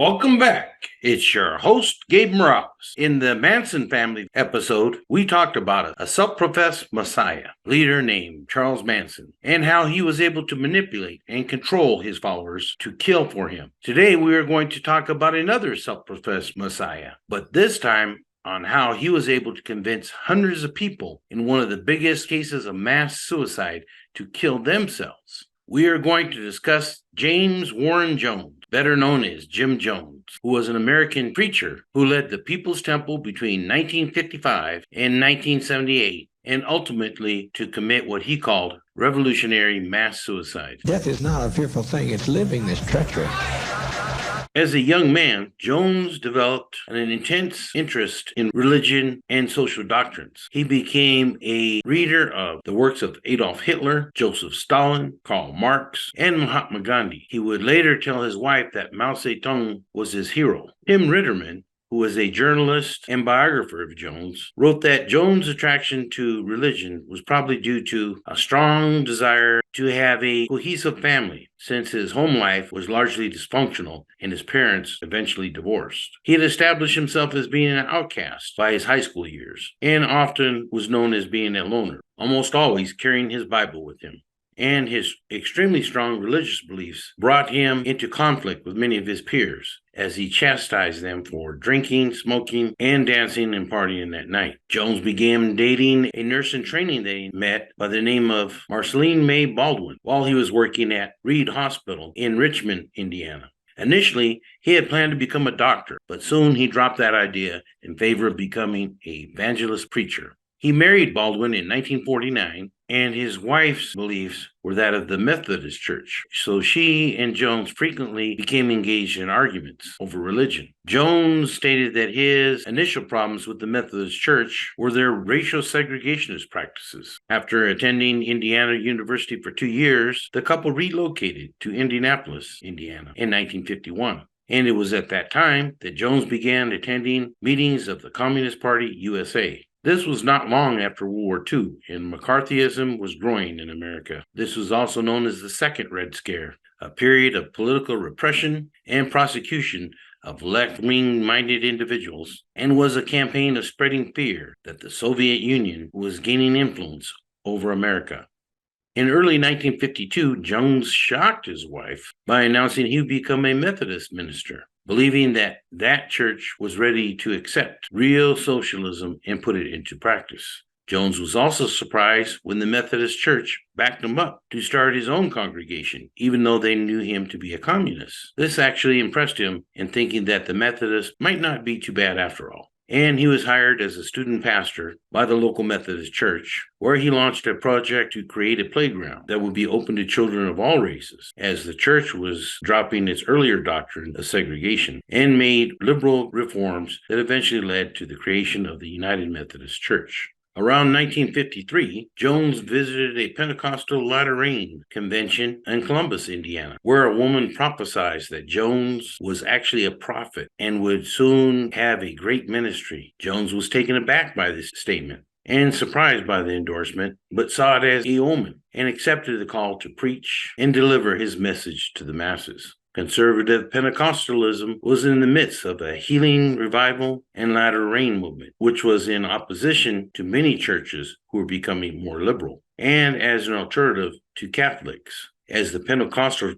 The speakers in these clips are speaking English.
Welcome back. It's your host, Gabe Morales. In the Manson family episode, we talked about a self-professed messiah leader named Charles Manson and how he was able to manipulate and control his followers to kill for him. Today, we are going to talk about another self-professed messiah, but this time on how he was able to convince hundreds of people in one of the biggest cases of mass suicide to kill themselves. We are going to discuss James Warren Jones, better known as Jim Jones, who was an American preacher who led the People's Temple between 1955 and 1978, and ultimately to commit what he called revolutionary mass suicide. Death is not a fearful thing. It's living that's treacherous. As a young man, Jones developed an intense interest in religion and social doctrines. He became a reader of the works of Adolf Hitler, Joseph Stalin, Karl Marx, and Mahatma Gandhi. He would later tell his wife that Mao Zedong was his hero. Tim Ritterman, who was a journalist and biographer of Jones, wrote that Jones' attraction to religion was probably due to a strong desire to have a cohesive family, since his home life was largely dysfunctional and his parents eventually divorced. He had established himself as being an outcast by his high school years, and often was known as being a loner, almost always carrying his Bible with him. And his extremely strong religious beliefs brought him into conflict with many of his peers, as he chastised them for drinking, smoking, and dancing and partying that night. Jones began dating a nurse in training that he met by the name of Marceline May Baldwin while he was working at Reed Hospital in Richmond, Indiana. Initially, he had planned to become a doctor, but soon he dropped that idea in favor of becoming an evangelist preacher. He married Baldwin in 1949, and his wife's beliefs were that of the Methodist Church. So she and Jones frequently became engaged in arguments over religion. Jones stated that his initial problems with the Methodist Church were their racial segregationist practices. After attending Indiana University for 2 years, the couple relocated to Indianapolis, Indiana in 1951. And it was at that time that Jones began attending meetings of the Communist Party USA. This was not long after World War II, and McCarthyism was growing in America. This was also known as the Second Red Scare, a period of political repression and prosecution of left-wing-minded individuals, and was a campaign of spreading fear that the Soviet Union was gaining influence over America. In early 1952, Jones shocked his wife by announcing he would become a Methodist minister, believing that that church was ready to accept real socialism and put it into practice. Jones was also surprised when the Methodist Church backed him up to start his own congregation, even though they knew him to be a communist. This actually impressed him in thinking that the Methodists might not be too bad after all. And he was hired as a student pastor by the local Methodist Church, where he launched a project to create a playground that would be open to children of all races, as the church was dropping its earlier doctrine of segregation and made liberal reforms that eventually led to the creation of the United Methodist Church. Around 1953, Jones visited a Pentecostal Latter-rain convention in Columbus, Indiana, where a woman prophesied that Jones was actually a prophet and would soon have a great ministry. Jones was taken aback by this statement and surprised by the endorsement, but saw it as a omen and accepted the call to preach and deliver his message to the masses. Conservative Pentecostalism was in the midst of a healing revival and latter rain movement, which was in opposition to many churches who were becoming more liberal, and as an alternative to Catholics, as the Pentecostals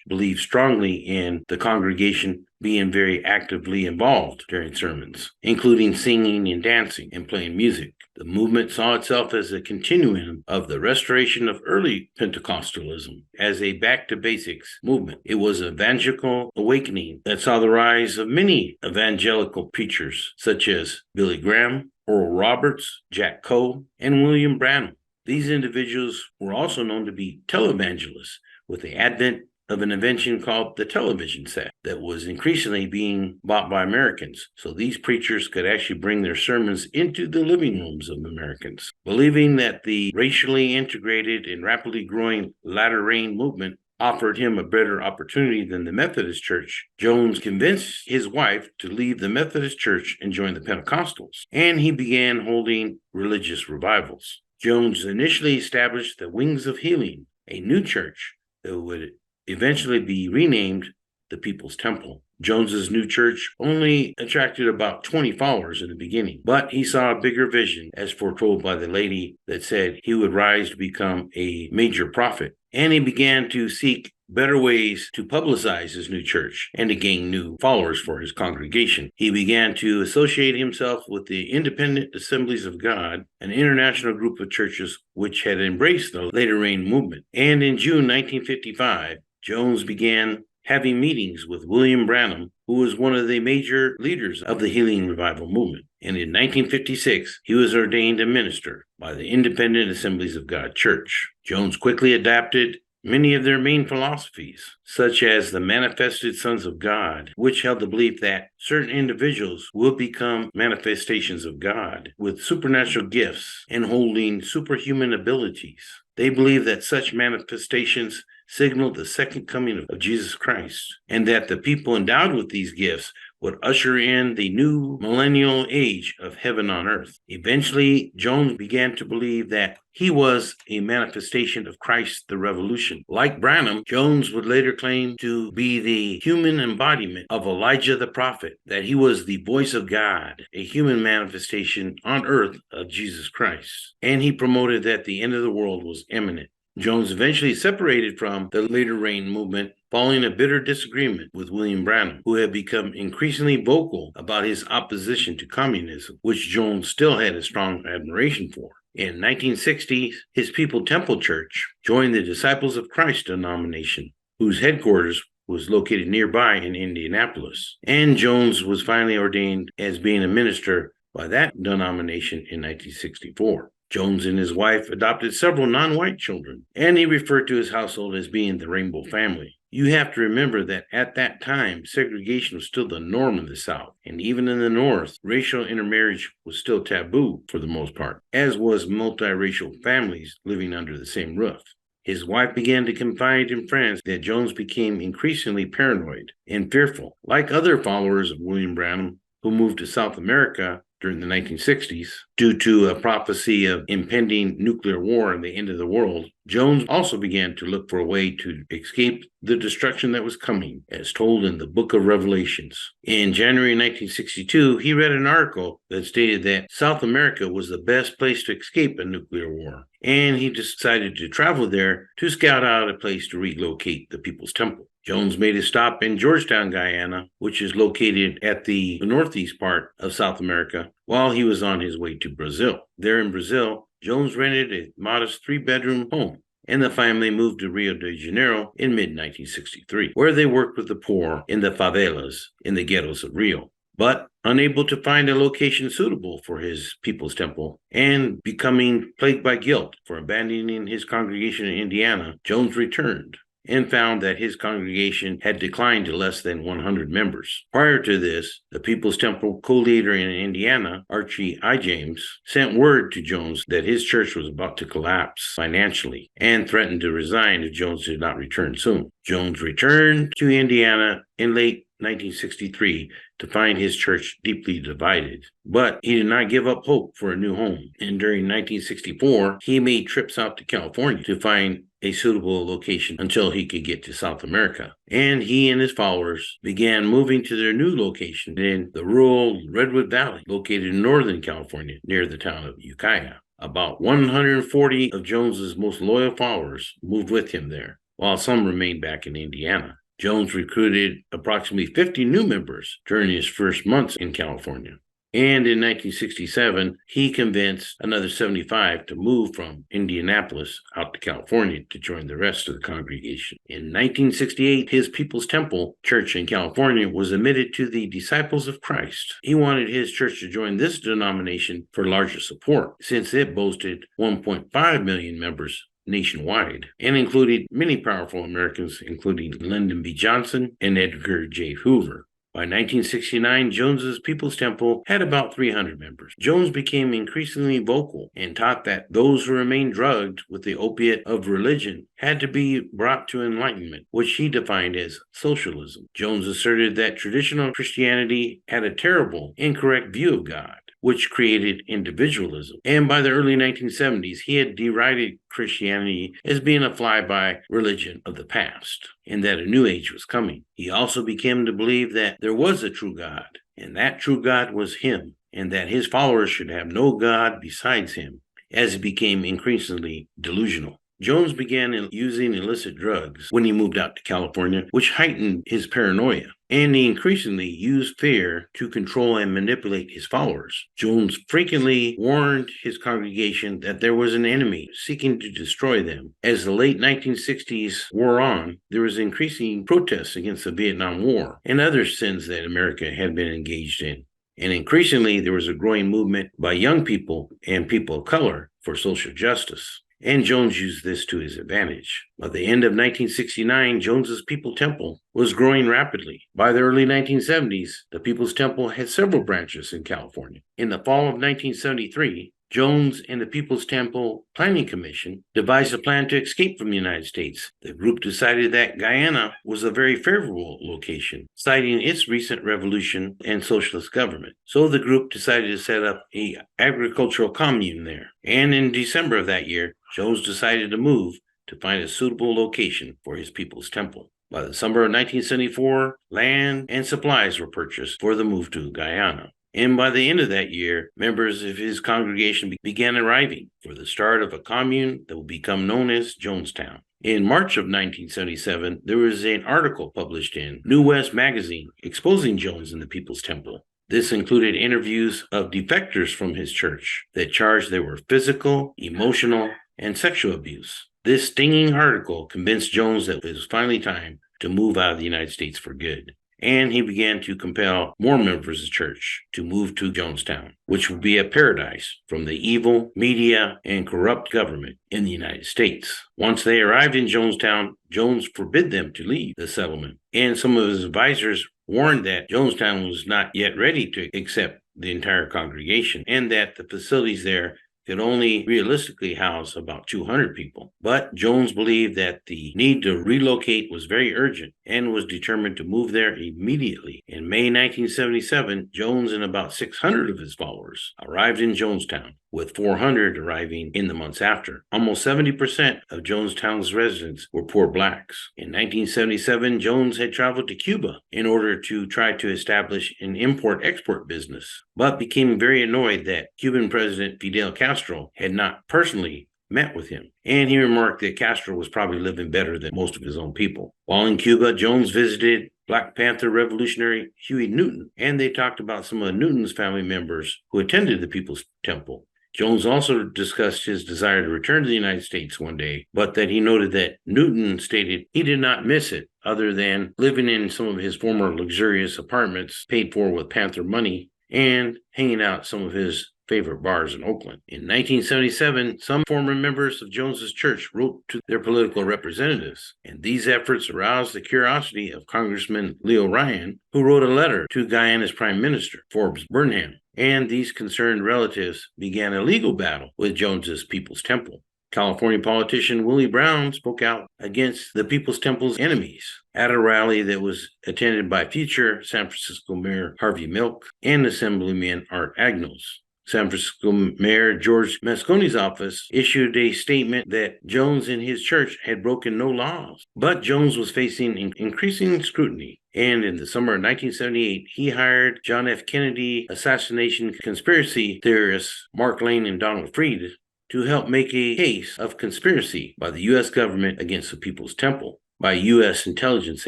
believed strongly in the congregation being very actively involved during sermons, including singing and dancing and playing music. The movement saw itself as a continuum of the restoration of early Pentecostalism as a back-to-basics movement. It was an evangelical awakening that saw the rise of many evangelical preachers, such as Billy Graham, Oral Roberts, Jack Coe, and William Branham. These individuals were also known to be televangelists, with the advent of an invention called the television set that was increasingly being bought by Americans. So these preachers could actually bring their sermons into the living rooms of Americans. Believing that the racially integrated and rapidly growing latter rain movement offered him a better opportunity than the Methodist Church, Jones convinced his wife to leave the Methodist Church and join the Pentecostals, and he began holding religious revivals. Jones initially established the Wings of Healing, a new church that would eventually be renamed the People's Temple. Jones's new church only attracted about 20 followers in the beginning, but he saw a bigger vision as foretold by the lady that said he would rise to become a major prophet. And he began to seek better ways to publicize his new church and to gain new followers for his congregation. He began to associate himself with the Independent Assemblies of God, an international group of churches which had embraced the later rain movement. And in June 1955, Jones began having meetings with William Branham, who was one of the major leaders of the Healing Revival movement. And in 1956, he was ordained a minister by the Independent Assemblies of God Church. Jones quickly adapted many of their main philosophies, such as the manifested sons of God, which held the belief that certain individuals will become manifestations of God with supernatural gifts and holding superhuman abilities. They believe that such manifestations signal the second coming of Jesus Christ, and that the people endowed with these gifts would usher in the new millennial age of heaven on earth. Eventually, Jones began to believe that he was a manifestation of Christ the Revolution. Like Branham, Jones would later claim to be the human embodiment of Elijah the prophet, that he was the voice of God, a human manifestation on earth of Jesus Christ. And he promoted that the end of the world was imminent. Jones eventually separated from the later rain movement following a bitter disagreement with William Branham, who had become increasingly vocal about his opposition to communism, which Jones still had a strong admiration for. In 1960, his People Temple Church joined the Disciples of Christ denomination, whose headquarters was located nearby in Indianapolis. And Jones was finally ordained as being a minister by that denomination in 1964. Jones and his wife adopted several non-white children, and he referred to his household as being the Rainbow Family. You have to remember that at that time, segregation was still the norm in the South, and even in the North, racial intermarriage was still taboo for the most part, as was multiracial families living under the same roof. His wife began to confide in friends that Jones became increasingly paranoid and fearful. Like other followers of William Branham, who moved to South America during the 1960s, due to a prophecy of impending nuclear war and the end of the world, Jones also began to look for a way to escape the destruction that was coming, as told in the Book of Revelations. In January 1962, he read an article that stated that South America was the best place to escape a nuclear war, and he decided to travel there to scout out a place to relocate the People's Temple. Jones made a stop in Georgetown, Guyana, which is located at the northeast part of South America, while he was on his way to Brazil. There in Brazil, Jones rented a modest 3-bedroom home, and the family moved to Rio de Janeiro in mid-1963, where they worked with the poor in the favelas in the ghettos of Rio. But unable to find a location suitable for his People's Temple and becoming plagued by guilt for abandoning his congregation in Indiana, Jones returned and found that his congregation had declined to less than 100 members. Prior to this, the People's Temple co-leader in Indiana, Archie I. James, sent word to Jones that his church was about to collapse financially and threatened to resign if Jones did not return soon. Jones returned to Indiana in late 1963 to find his church deeply divided. But he did not give up hope for a new home. And during 1964, he made trips out to California to find a suitable location until he could get to South America. And he and his followers began moving to their new location in the rural Redwood Valley, located in Northern California, near the town of Ukiah. About 140 of Jones's most loyal followers moved with him there, while some remained back in Indiana. Jones recruited approximately 50 new members during his first months in California. And in 1967, he convinced another 75 to move from Indianapolis out to California to join the rest of the congregation. In 1968, his People's Temple Church in California was admitted to the Disciples of Christ. He wanted his church to join this denomination for larger support, since it boasted 1.5 million members nationwide, and included many powerful Americans, including Lyndon B. Johnson and Edgar J. Hoover. By 1969, Jones's People's Temple had about 300 members. Jones became increasingly vocal and taught that those who remained drugged with the opiate of religion had to be brought to enlightenment, which he defined as socialism. Jones asserted that traditional Christianity had a terrible, incorrect view of God, which created individualism. And by the early 1970s, he had derided Christianity as being a flyby religion of the past, and that a new age was coming. He also began to believe that there was a true God, and that true God was him, and that his followers should have no God besides him, as he became increasingly delusional. Jones began using illicit drugs when he moved out to California, which heightened his paranoia, and he increasingly used fear to control and manipulate his followers. Jones frequently warned his congregation that there was an enemy seeking to destroy them. As the late 1960s wore on, there was increasing protests against the Vietnam War and other sins that America had been engaged in. And increasingly, there was a growing movement by young people and people of color for social justice. And Jones used this to his advantage. By the end of 1969, Jones's People's Temple was growing rapidly. By the early 1970s, the People's Temple had several branches in California. In the fall of 1973, Jones and the People's Temple Planning Commission devised a plan to escape from the United States. The group decided that Guyana was a very favorable location, citing its recent revolution and socialist government. So the group decided to set up an agricultural commune there. And in December of that year, Jones decided to move to find a suitable location for his People's Temple. By the summer of 1974, land and supplies were purchased for the move to Guyana. And by the end of that year, members of his congregation began arriving for the start of a commune that would become known as Jonestown. In March of 1977, there was an article published in New West magazine exposing Jones and the People's Temple. This included interviews of defectors from his church that charged there were physical, emotional, and sexual abuse. This stinging article convinced Jones that it was finally time to move out of the United States for good. And he began to compel more members of the church to move to Jonestown, which would be a paradise from the evil, media, and corrupt government in the United States. Once they arrived in Jonestown, Jones forbid them to leave the settlement, and some of his advisors warned that Jonestown was not yet ready to accept the entire congregation, and that the facilities there could only realistically house about 200 people. But Jones believed that the need to relocate was very urgent and was determined to move there immediately. In May 1977, Jones and about 600 of his followers arrived in Jonestown, with 400 arriving in the months after. Almost 70% of Jonestown's residents were poor blacks. In 1977, Jones had traveled to Cuba in order to try to establish an import-export business, but became very annoyed that Cuban President Fidel Castro had not personally met with him, and he remarked that Castro was probably living better than most of his own people. While in Cuba, Jones visited Black Panther revolutionary Huey Newton, and they talked about some of Newton's family members who attended the People's Temple. Jones also discussed his desire to return to the United States one day, but that he noted that Newton stated he did not miss it, other than living in some of his former luxurious apartments paid for with Panther money and hanging out at some of his favorite bars in Oakland. In 1977, some former members of Jones's church wrote to their political representatives, and these efforts aroused the curiosity of Congressman Leo Ryan, who wrote a letter to Guyana's Prime Minister, Forbes Burnham, and these concerned relatives began a legal battle with Jones's People's Temple. California politician Willie Brown spoke out against the People's Temple's enemies at a rally that was attended by future San Francisco Mayor Harvey Milk and Assemblyman Art Agnos. San Francisco Mayor George Mosconi's office issued a statement that Jones and his church had broken no laws, but Jones was facing increasing scrutiny. And in the summer of 1978, he hired John F. Kennedy assassination conspiracy theorists Mark Lane and Donald Fried to help make a case of conspiracy by the U.S. government against the People's Temple by U.S. intelligence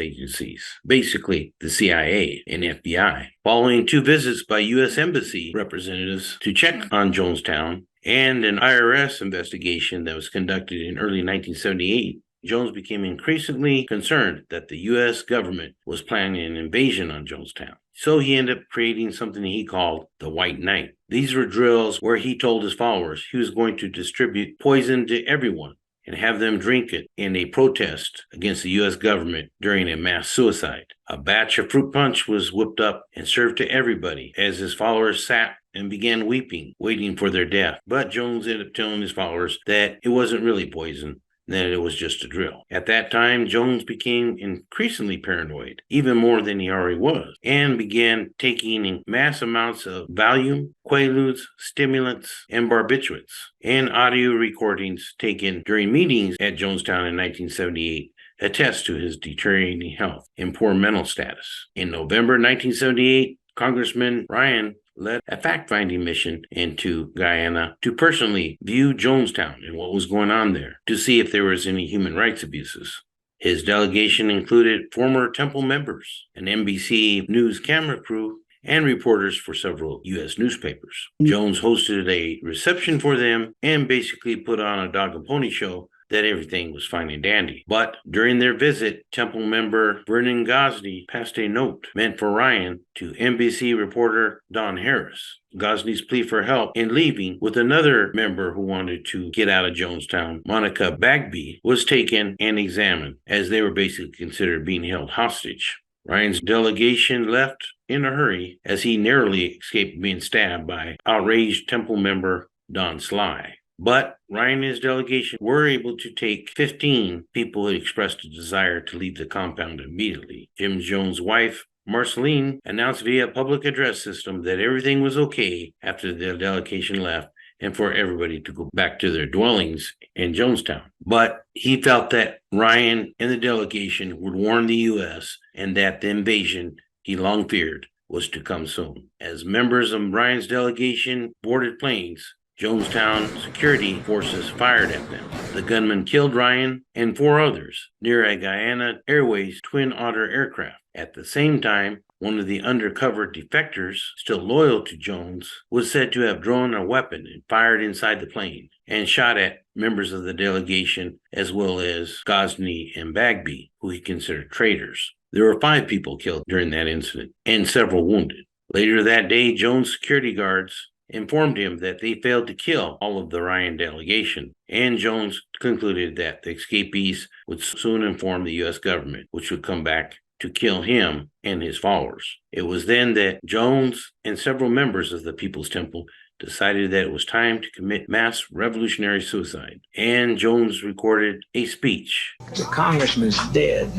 agencies, basically the CIA and FBI. Following 2 visits by U.S. Embassy representatives to check on Jonestown and an IRS investigation that was conducted in early 1978, Jones became increasingly concerned that the U.S. government was planning an invasion on Jonestown. So he ended up creating something he called the White Night. These were drills where he told his followers he was going to distribute poison to everyone and have them drink it in a protest against the U.S. government during a mass suicide. A batch of fruit punch was whipped up and served to everybody as his followers sat and began weeping, waiting for their death. But Jones ended up telling his followers that it wasn't really poison, that it was just a drill. At that time, Jones became increasingly paranoid, even more than he already was, and began taking mass amounts of Valium, Quaaludes, stimulants, and barbiturates, and audio recordings taken during meetings at Jonestown in 1978 attest to his deteriorating health and poor mental status. In November 1978, Congressman Ryan led a fact-finding mission into Guyana to personally view Jonestown and what was going on there to see if there was any human rights abuses. His delegation included former Temple members, an NBC News camera crew, and reporters for several U.S. newspapers. Jones hosted a reception for them and basically put on a dog and pony show that everything was fine and dandy. But during their visit, Temple member Vernon Gosney passed a note meant for Ryan to NBC reporter Don Harris. Gosney's plea for help in leaving with another member who wanted to get out of Jonestown, Monica Bagby, was taken and examined, as they were basically considered being held hostage. Ryan's delegation left in a hurry as he narrowly escaped being stabbed by outraged Temple member Don Sly. But Ryan and his delegation were able to take 15 people who expressed a desire to leave the compound immediately. Jim Jones' wife, Marceline, announced via public address system that everything was okay after the delegation left and for everybody to go back to their dwellings in Jonestown. But he felt that Ryan and the delegation would warn the U.S. and that the invasion he long feared was to come soon. As members of Ryan's delegation boarded planes, Jonestown security forces fired at them. The gunman killed Ryan and 4 others near a Guyana Airways Twin Otter aircraft. At the same time, one of the undercover defectors, still loyal to Jones, was said to have drawn a weapon and fired inside the plane and shot at members of the delegation as well as Gosney and Bagby, who he considered traitors. There were 5 people killed during that incident and several wounded. Later that day, Jones' security guards informed him that they failed to kill all of the Ryan delegation, and Jones concluded that the escapees would soon inform the U.S. government, which would come back to kill him and his followers. It was then that Jones and several members of the People's Temple decided that it was time to commit mass revolutionary suicide, and Jones recorded a speech. The congressman's dead.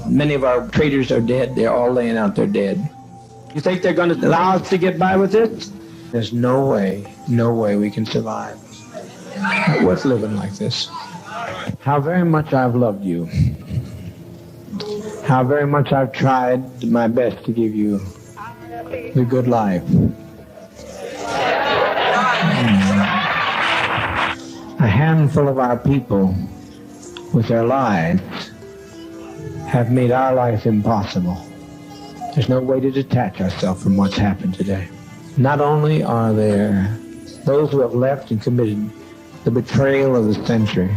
Many of our traitors are dead. They're all laying out there dead. You think they're going to allow us to get by with this? There's no way we can survive. Not worth living like this. How very much I've loved you. How very much I've tried my best to give you the good life. A handful of our people, with their lives, have made our life impossible. There's no way to detach ourselves from what's happened today. Not only are there those who have left and committed the betrayal of the century.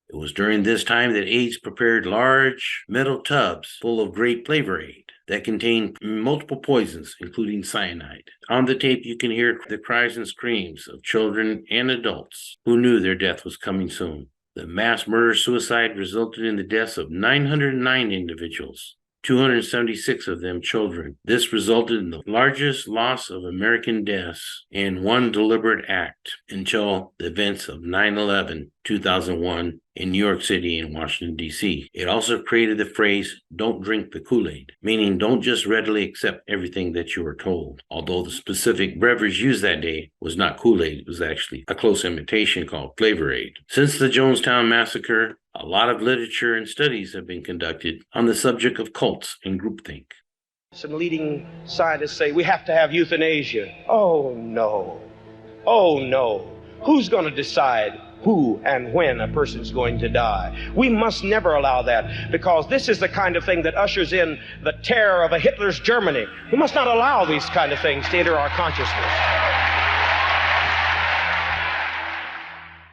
It was during this time that aides prepared large metal tubs full of grape flavor aid that contained multiple poisons, including cyanide. On the tape, you can hear the cries and screams of children and adults who knew their death was coming soon. The mass murder-suicide resulted in the deaths of 909 individuals, 276 of them children. This resulted in the largest loss of American deaths in one deliberate act until the events of 9/11, 2001 in New York City and Washington, D.C. It also created the phrase, "Don't drink the Kool-Aid," meaning don't just readily accept everything that you are told. Although the specific beverage used that day was not Kool-Aid, it was actually a close imitation called Flavor Aid. Since the Jonestown Massacre, a lot of literature and studies have been conducted on the subject of cults and groupthink. Some leading scientists say we have to have euthanasia. Oh, no. Oh, no. Who's going to decide who and when a person's going to die? We must never allow that, because this is the kind of thing that ushers in the terror of a Hitler's Germany. We must not allow these kind of things to enter our consciousness.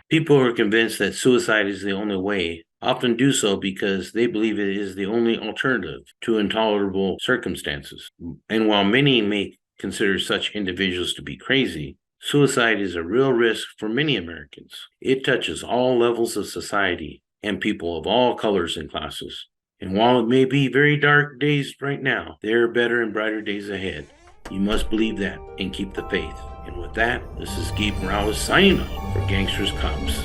People who are convinced that suicide is the only way often do so because they believe it is the only alternative to intolerable circumstances. And while many may consider such individuals to be crazy, suicide is a real risk for many Americans. It touches all levels of society and people of all colors and classes. And while it may be very dark days right now, there are better and brighter days ahead. You must believe that and keep the faith. And with that, this is Gabe Morales signing off for Gangsters Cops.